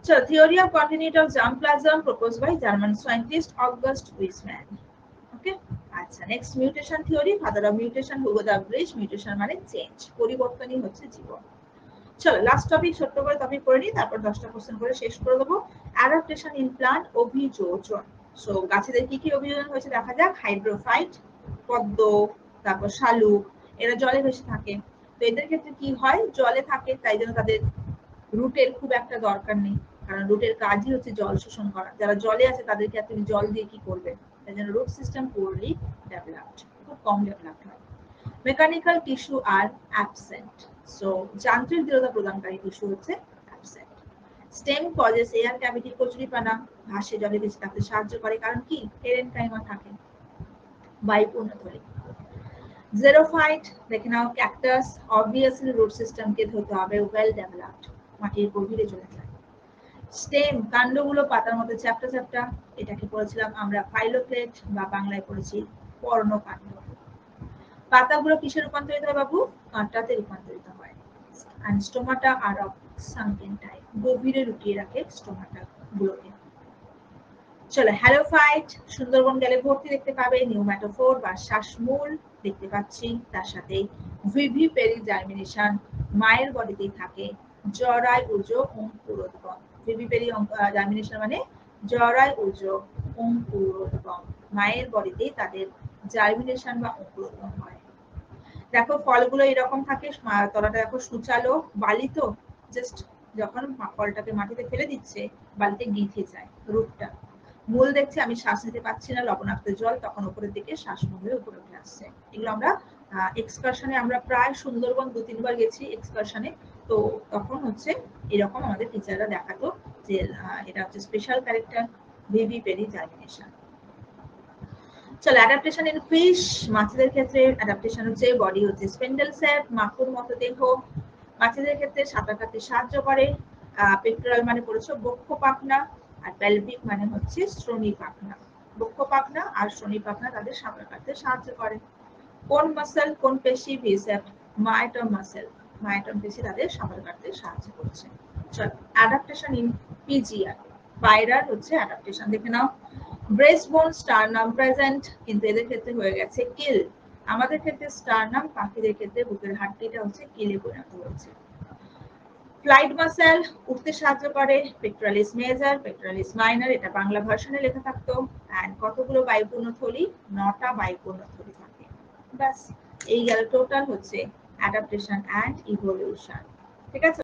So, theory of continuity of germplasm proposed by German scientist August Weismann. Okay. আচ্ছা, next mutation theory, father of mutation Hugo the bridge. Mutation মানে চেঞ্জ, পরিবর্তনই হচ্ছে জীবন। চলো, লাস্ট টপিক ছোট্ট করে টপিক করে নিই, তারপর 10টা কোশ্চেন করে শেষ করে দেবো। অ্যাডাপ্টেশন ইন প্লান্ট, অভিযোজন। সো গাছেদের কি কি অভিযোজন হয়েছে দেখা যাক। হাইড্রোফাইট, পদ্ম, তারপর শালুক, এরা জলে ভেসে থাকে। তো এদের ক্ষেত্রে কি হয়, জলে থাকে, তাই জন্য তাদের রুটের খুব একটা দরকার নেই, কারণ রুটের কাজই হচ্ছে জল শোষণ করা। যারা জলে আছে তাদেরকে তুমি জল দিয়ে কি করবে, তাই জন্য রুট সিস্টেম পুরলি ডেভেলপড, খুব কম ডেভেলপড হয়। মেকানিক্যাল টিস্যু আর অ্যাবসেন্ট, সো যান্ত্রিক দৃঢ়তা প্রদানকারী টিস্যু হচ্ছে absent. Stem causes air cavity, কচুরিপানা ঘাসে জলে বেঁচে থাকতে সাহায্য করে, কারণ কি পেরেনকাইমা থাকে, বায়ুপূর্ণ থলি। জেরোফাইট দেখে নাও, ক্যাকটাস, অবভিয়াসলি রুট সিস্টেমকে ধরতে হবে ওয়েল ডেভেলপড, মাটির গভীরে চলে যায়। স্টেম কাণ্ডগুলো পাতার মধ্যে চ্যাপ্টা চ্যাপ্টা, এটাকে পড়েছিলাম আমরা ফাইলোপ্লেট বা বাংলায় পড়েছি পর্ণকাণ্ড। পাতাগুলো কিসে রূপান্তরিত হয় বাবু, কাঁটাতে রূপান্তরিত হয়। and stomata are of sunken type, গভীরে লুকিয়ে রাখে স্টোমাটা গুলোকে। চলো হ্যালোফাইট, সুন্দরবন গেলে ভর্তি দেখতে পাবে। নিউম্যাটোফোর বা শ্বাসমূল দেখতে পাচ্ছি, তার সাথে ভিভিপেরি জার্মিনেশন, মায়ের বডিতেই থাকে। জরায়ুজ অঙ্কুরোদ্গম, ভিভিপেরি জার্মিনেশন মানে জরায়ুজ অঙ্কুরোদ্গম, মায়ের বডিতেই তাদের জার্মিনেশন বা অঙ্কুরোদ্গম হয়। দেখো ফলগুলো এরকম থাকে, তলাটা দেখো সুচালো, বালি তো জাস্ট যখন ফলটাকে মাটিতে ফেলে দিচ্ছে বালিতে গিথে যায় রূপটা। মূল দেখছি আমি শ্বাস নিতে পারছি না, লবণাক্ত জল, তখন উপরের দিকে শ্বাসমূল হয়ে উপরে উঠে আসছে। এগুলো আমরা এক্সকারশনে, আমরা প্রায় সুন্দরবন 2-3 বার গেছি এক্সকারশনে, তো তখন হচ্ছে এরকম আমাদের টিচাররা দেখাতো যে এটা হচ্ছে স্পেশাল ক্যারেক্টার ভিভিপেরি জার্মিনেশন। চলো অ্যাডাপ্টেশন ইন ফিশ, মাছেদের ক্ষেত্রে অ্যাডাপ্টেশন হচ্ছে বডি হচ্ছে স্পেন্ডেল শেপ, মাকুর মতো দেহ, মাছেদের ক্ষেত্রে সাঁতার কাটতে সাহায্য করে। পেক্টোরাল মানে পড়েছো বক্ষ পাখনা, আর পেলভিক মানে হচ্ছে শ্রোণী পাখনা। বক্ষ পাখনা আর শ্রোণী পাখনা তাদের সাঁতার কাটতে সাহায্য করে। কোন মাসল, কোন পেশি, বিসেপ্ট, মায়োটম মাসল, মায়োটম পেশি তাদের সাঁতার কাটতে সাহায্য করছে। চলো অ্যাডাপ্টেশন ইন পিজিআর, পায়রার হচ্ছে অ্যাডাপ্টেশন দেখে নাও। ব্রেস্ট বোন, স্টারনাম প্রেজেন্ট, কিন্তু এদের ক্ষেত্রে হয়ে গেছে কিল। আমাদের ক্ষেত্রে স্টারনাম, পাখিদের ক্ষেত্রে বুকের হাড্ডিটা হচ্ছে কিলে পরিণত হয়েছে। ফ্লাইট মাসেল উঠতে সাহায্য করে। পেক্টোরালিস মেজর, পেক্টোরালিস মাইনর, এটা বাংলা ভার্সনে লেখা থাকতো। এন্ড কতগুলো বায়ুপূর্ণ থলি, 9টা বায়ুপূর্ণ থলি থাকে। ব্যাস এই গেল টোটাল হচ্ছে অ্যাডাপ্টেশন এন্ড ইভলিউশন। ঠিক আছে।